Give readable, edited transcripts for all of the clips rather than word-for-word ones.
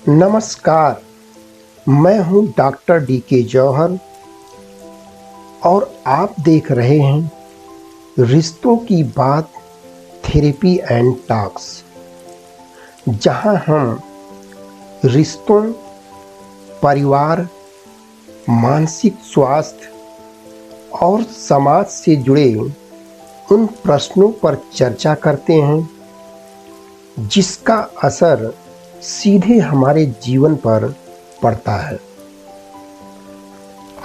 नमस्कार। मैं हूं डॉक्टर डी.के. जौहर और आप देख रहे हैं रिश्तों की बात थेरेपी एंड टॉक्स, जहां हम रिश्तों, परिवार, मानसिक स्वास्थ्य और समाज से जुड़े उन प्रश्नों पर चर्चा करते हैं जिसका असर सीधे हमारे जीवन पर पड़ता है।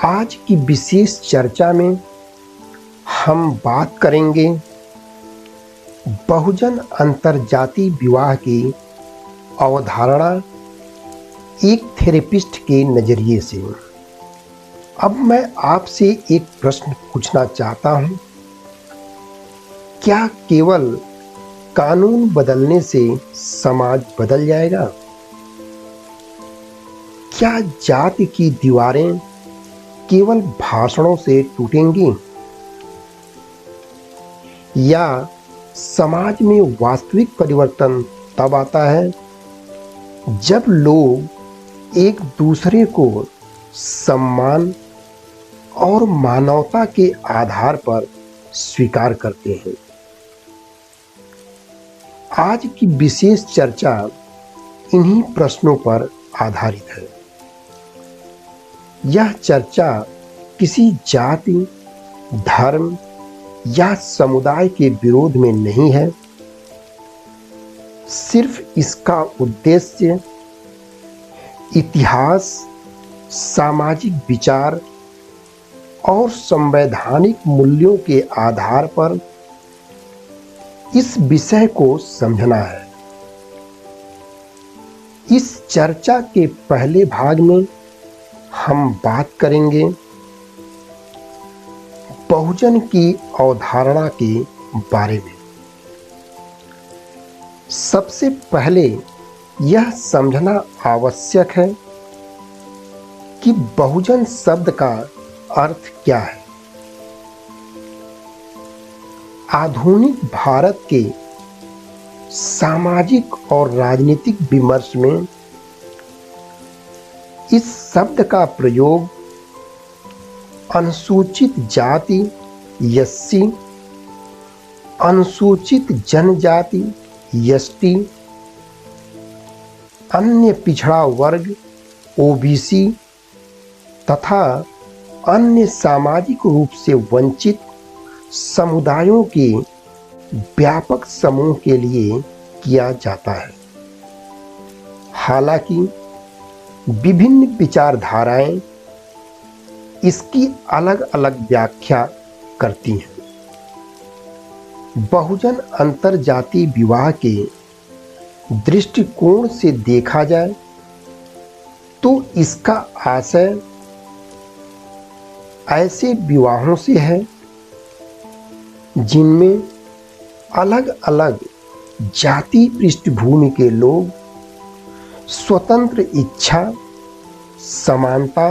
आज की विशेष चर्चा में हम बात करेंगे बहुजन अंतरजातीय विवाह की अवधारणा एक थेरेपिस्ट के नज़रिए से। अब मैं आपसे एक प्रश्न पूछना चाहता हूं, क्या केवल कानून बदलने से समाज बदल जाएगा? क्या जाति की दीवारें केवल भाषणों से टूटेंगी? या समाज में वास्तविक परिवर्तन तब आता है जब लोग एक दूसरे को सम्मान और मानवता के आधार पर स्वीकार करते हैं। आज की विशेष चर्चा इन्हीं प्रश्नों पर आधारित है। यह चर्चा किसी जाति, धर्म या समुदाय के विरोध में नहीं है। सिर्फ इसका उद्देश्य इतिहास, सामाजिक विचार और संवैधानिक मूल्यों के आधार पर इस विषय को समझना है। इस चर्चा के पहले भाग में हम बात करेंगे बहुजन की अवधारणा के बारे में। सबसे पहले यह समझना आवश्यक है कि बहुजन शब्द का अर्थ क्या है। आधुनिक भारत के सामाजिक और राजनीतिक विमर्श में इस शब्द का प्रयोग अनुसूचित जाति एससी, अनुसूचित जनजाति एसटी, अन्य पिछड़ा वर्ग ओबीसी तथा अन्य सामाजिक रूप से वंचित समुदायों के व्यापक समूह के लिए किया जाता है। हालांकि विभिन्न विचारधाराएं इसकी अलग अलग व्याख्या करती हैं। बहुजन अंतरजातीय विवाह के दृष्टिकोण से देखा जाए तो इसका आशय ऐसे विवाहों से है जिनमें अलग अलग जाति पृष्ठभूमि के लोग स्वतंत्र इच्छा, समानता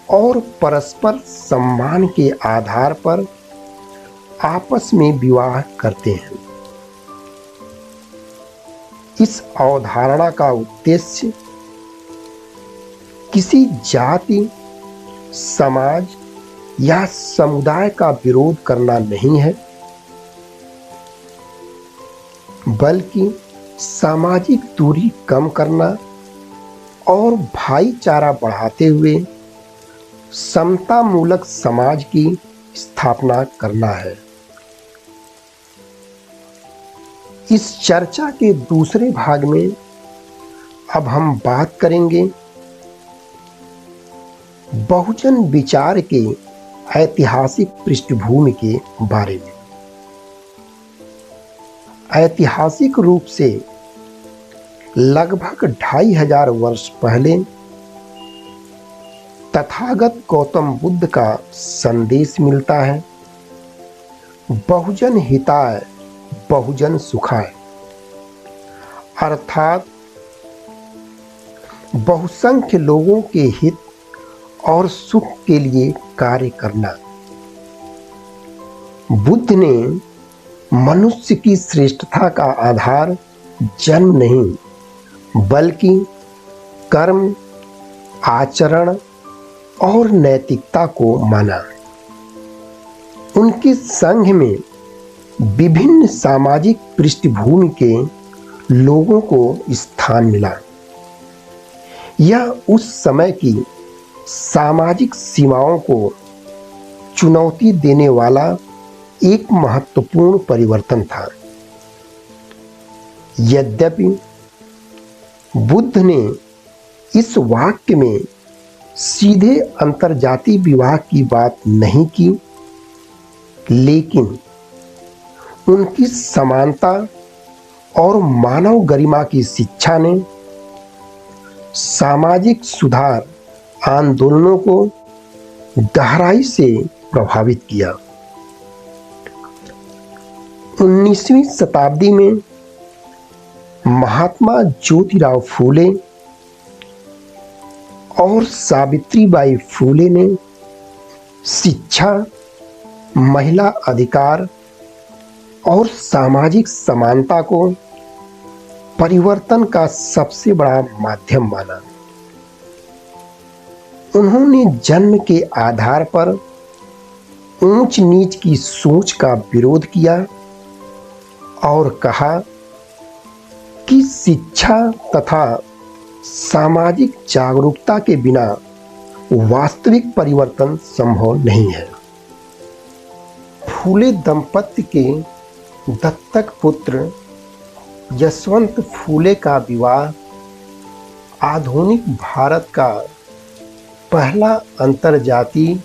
और परस्पर सम्मान के आधार पर आपस में विवाह करते हैं। इस अवधारणा का उद्देश्य किसी जाति, समाज या समुदाय का विरोध करना नहीं है, बल्कि सामाजिक दूरी कम करना और भाईचारा बढ़ाते हुए समतामूलक समाज की स्थापना करना है। इस चर्चा के दूसरे भाग में अब हम बात करेंगे बहुजन विचार के ऐतिहासिक पृष्ठभूमि के बारे में। ऐतिहासिक रूप से लगभग 2500 वर्ष पहले तथागत गौतम बुद्ध का संदेश मिलता है, बहुजन हिताय बहुजन सुखाय, अर्थात बहुसंख्य लोगों के हित और सुख के लिए कार्य करना। बुद्ध ने मनुष्य की श्रेष्ठता का आधार जन्म नहीं बल्कि कर्म, आचरण और नैतिकता को माना। उनके संघ में विभिन्न सामाजिक पृष्ठभूमि के लोगों को स्थान मिला। यह उस समय की सामाजिक सीमाओं को चुनौती देने वाला एक महत्वपूर्ण परिवर्तन था। यद्यपि बुद्ध ने इस वाक्य में सीधे अंतर्जातीय विवाह की बात नहीं की, लेकिन उनकी समानता और मानव गरिमा की शिक्षा ने सामाजिक सुधार आंदोलनों को गहराई से प्रभावित किया। 19वीं शताब्दी में महात्मा ज्योतिराव फूले और सावित्रीबाई फूले ने शिक्षा, महिला अधिकार और सामाजिक समानता को परिवर्तन का सबसे बड़ा माध्यम माना। उन्होंने जन्म के आधार पर ऊंच नीच की सोच का विरोध किया और कहा कि शिक्षा तथा सामाजिक जागरूकता के बिना वास्तविक परिवर्तन संभव नहीं है। फूले दंपति के दत्तक पुत्र यशवंत फूले का विवाह आधुनिक भारत का पहला अंतर्जातीय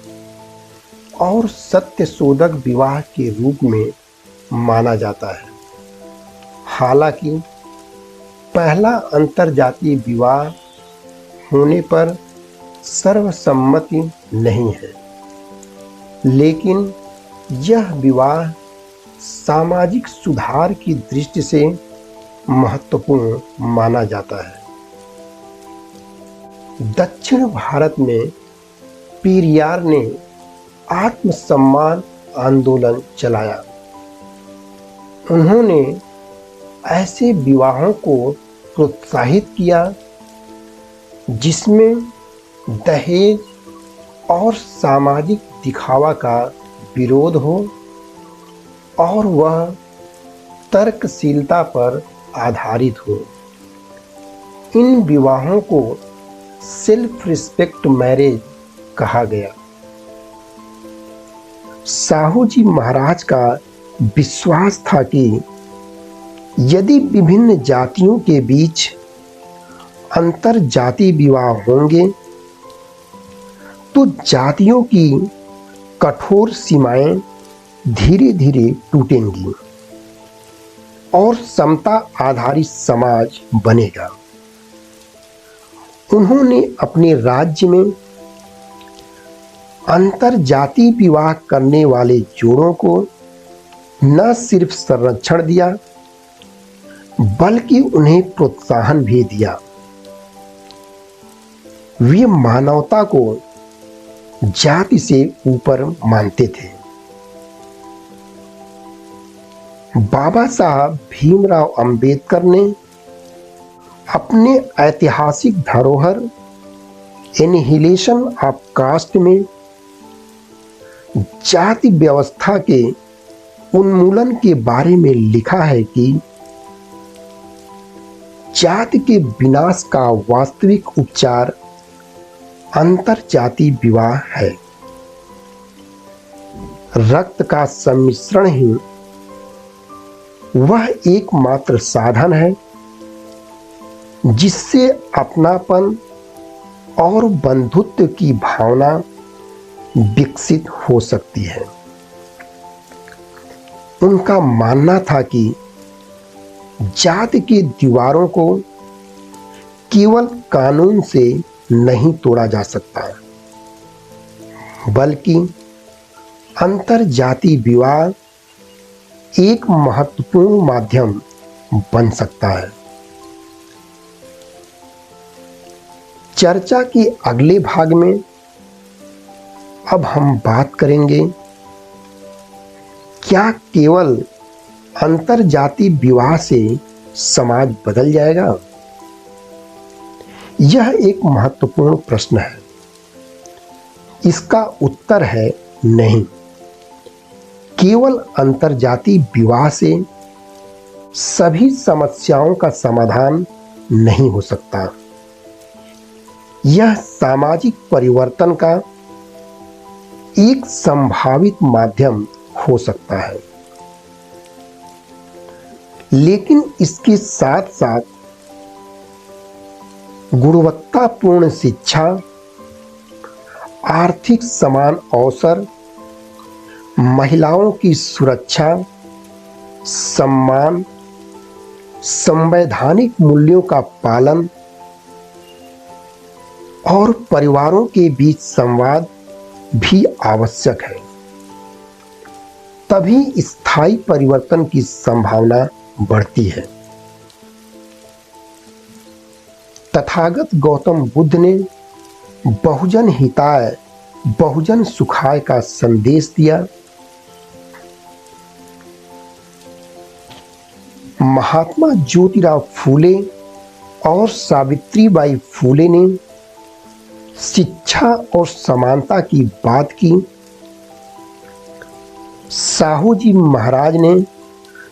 और सत्यशोधक विवाह के रूप में माना जाता है। हालांकि पहला अंतर्जातीय विवाह होने पर सर्वसम्मति नहीं है, लेकिन यह विवाह सामाजिक सुधार की दृष्टि से महत्वपूर्ण माना जाता है। दक्षिण भारत में पेरियार ने आत्मसम्मान आंदोलन चलाया। उन्होंने ऐसे विवाहों को प्रोत्साहित किया जिसमें दहेज और सामाजिक दिखावा का विरोध हो और वह तर्कशीलता पर आधारित हो। इन विवाहों को सेल्फ रिस्पेक्ट मैरिज कहा गया। साहू जी महाराज का विश्वास था कि यदि विभिन्न जातियों के बीच अंतर जातीय विवाह होंगे तो जातियों की कठोर सीमाएं धीरे धीरे टूटेंगी और समता आधारित समाज बनेगा। उन्होंने अपने राज्य में अंतर जातीय विवाह करने वाले जोड़ों को न सिर्फ संरक्षण दिया बल्कि उन्हें प्रोत्साहन भी दिया। वे मानवता को जाति से ऊपर मानते थे। बाबा साहब भीमराव अंबेडकर ने अपने ऐतिहासिक धरोहर एनिहिलेशन ऑफ कास्ट में जाति व्यवस्था के उन्मूलन के बारे में लिखा है कि जाति के विनाश का वास्तविक उपचार अंतर जातीय विवाह है। रक्त का सम्मिश्रण ही वह एकमात्र साधन है जिससे अपनापन और बंधुत्व की भावना विकसित हो सकती है। उनका मानना था कि जाति की दीवारों को केवल कानून से नहीं तोड़ा जा सकता, बल्कि अंतर जातीय विवाह एक महत्वपूर्ण माध्यम बन सकता है। चर्चा के अगले भाग में अब हम बात करेंगे, क्या केवल अंतर जातीय विवाह से समाज बदल जाएगा यह एक महत्वपूर्ण प्रश्न है। इसका उत्तर है नहीं। केवल अंतर्जातीय विवाह से सभी समस्याओं का समाधान नहीं हो सकता। यह सामाजिक परिवर्तन का एक संभावित माध्यम हो सकता है, लेकिन इसके साथ साथ गुणवत्तापूर्ण शिक्षा, आर्थिक समान अवसर, महिलाओं की सुरक्षा, सम्मान, संवैधानिक मूल्यों का पालन और परिवारों के बीच संवाद भी आवश्यक है। तभी स्थायी परिवर्तन की संभावना बढ़ती है। तथागत गौतम बुद्ध ने बहुजन हिताय बहुजन सुखाय का संदेश दिया। महात्मा ज्योतिराव फूले और सावित्रीबाई फूले ने शिक्षा और समानता की बात की। साहू जी महाराज ने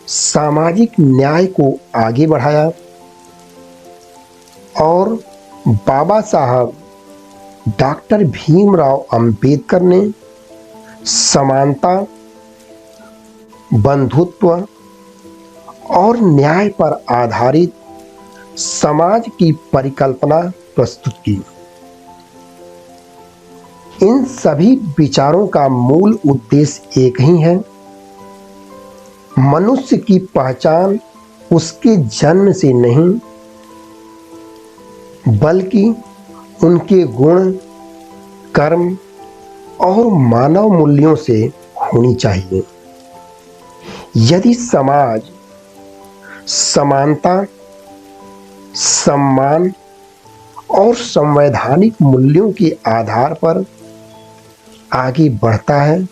सामाजिक न्याय को आगे बढ़ाया और बाबा साहब डॉक्टर भीमराव अंबेडकर ने समानता, बंधुत्व और न्याय पर आधारित समाज की परिकल्पना प्रस्तुत की। इन सभी विचारों का मूल उद्देश्य एक ही है। मनुष्य की पहचान उसके जन्म से नहीं, बल्कि उनके गुण, कर्म और मानव मूल्यों से होनी चाहिए। यदि समाज समानता, सम्मान और संवैधानिक मूल्यों के आधार पर आगे बढ़ता है,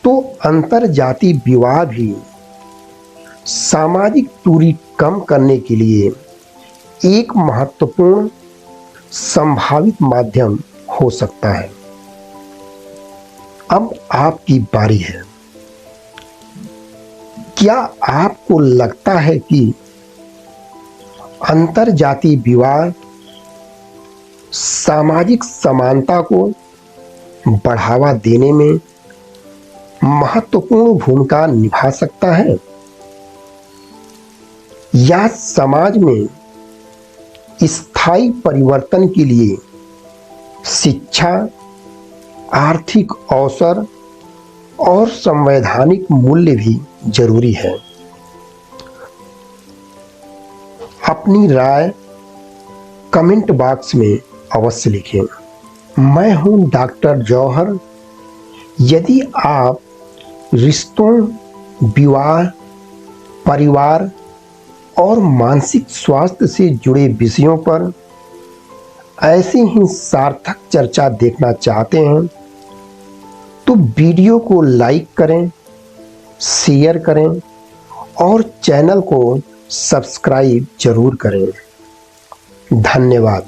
तो अंतरजातीय विवाह भी सामाजिक दूरी कम करने के लिए एक महत्वपूर्ण संभावित माध्यम हो सकता है। अब आपकी बारी है। क्या आपको लगता है कि अंतरजातीय विवाह सामाजिक समानता को बढ़ावा देने में महत्वपूर्ण भूमिका निभा सकता है, या समाज में स्थायी परिवर्तन के लिए शिक्षा, आर्थिक अवसर और संवैधानिक मूल्य भी जरूरी है? अपनी राय कमेंट बॉक्स में अवश्य लिखें। मैं हूं डॉक्टर जौहर। यदि आप रिश्तों, विवाह, परिवार और मानसिक स्वास्थ्य से जुड़े विषयों पर ऐसी ही सार्थक चर्चा देखना चाहते हैं, तो वीडियो को लाइक करें, शेयर करें और चैनल को सब्सक्राइब जरूर करें। धन्यवाद।